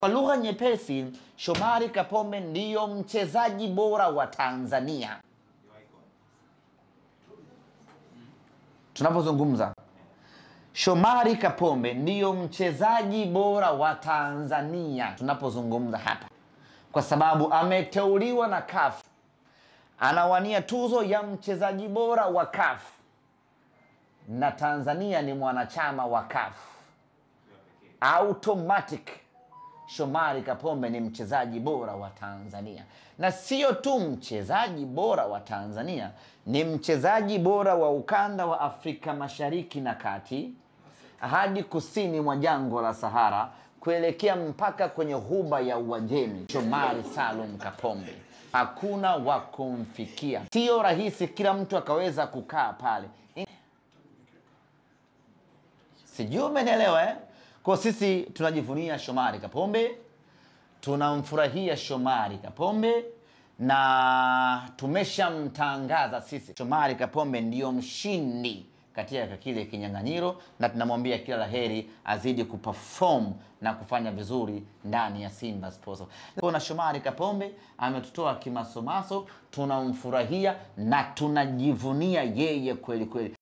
Kwa lugha nyepesi, Shomari Kapombe ndiyo mchezaji bora wa Tanzania. Tunapozungumza, Shomari Kapombe ndiyo mchezaji bora wa Tanzania. Tunapozungumza hapa, kwa sababu ameteuliwa na CAF, anawania tuzo ya mchezaji bora wa CAF, na Tanzania ni mwanachama wa CAF. Automatic Shomari Kapombe ni mchezaji bora wa Tanzania. Na sio tu mchezaji bora wa Tanzania, ni mchezaji bora wa ukanda wa Afrika Mashariki na Kati hadi kusini mwa jangwa la Sahara kuelekea mpaka kwenye ghuba ya Uajemi. Shomari Salum Kapombe hakuna wa kumfikia. Sio rahisi kila mtu akaweza kukaa pale. Sijui umenielewa Kwa sisi tunajivunia Shomari Kapombe, tunamfurahia Shomari Kapombe, na tumeshamtangaza sisi Shomari Kapombe ndiyo mshindi katika kile kinyang'anyiro, na tunamwambia kila laheri azidi kuperform na kufanya vizuri ndani ya Simba Sports. Kwa Shomari Kapombe ametutoa kimasomaso, tunamfurahia na tunajivunia yeye kweli kweli.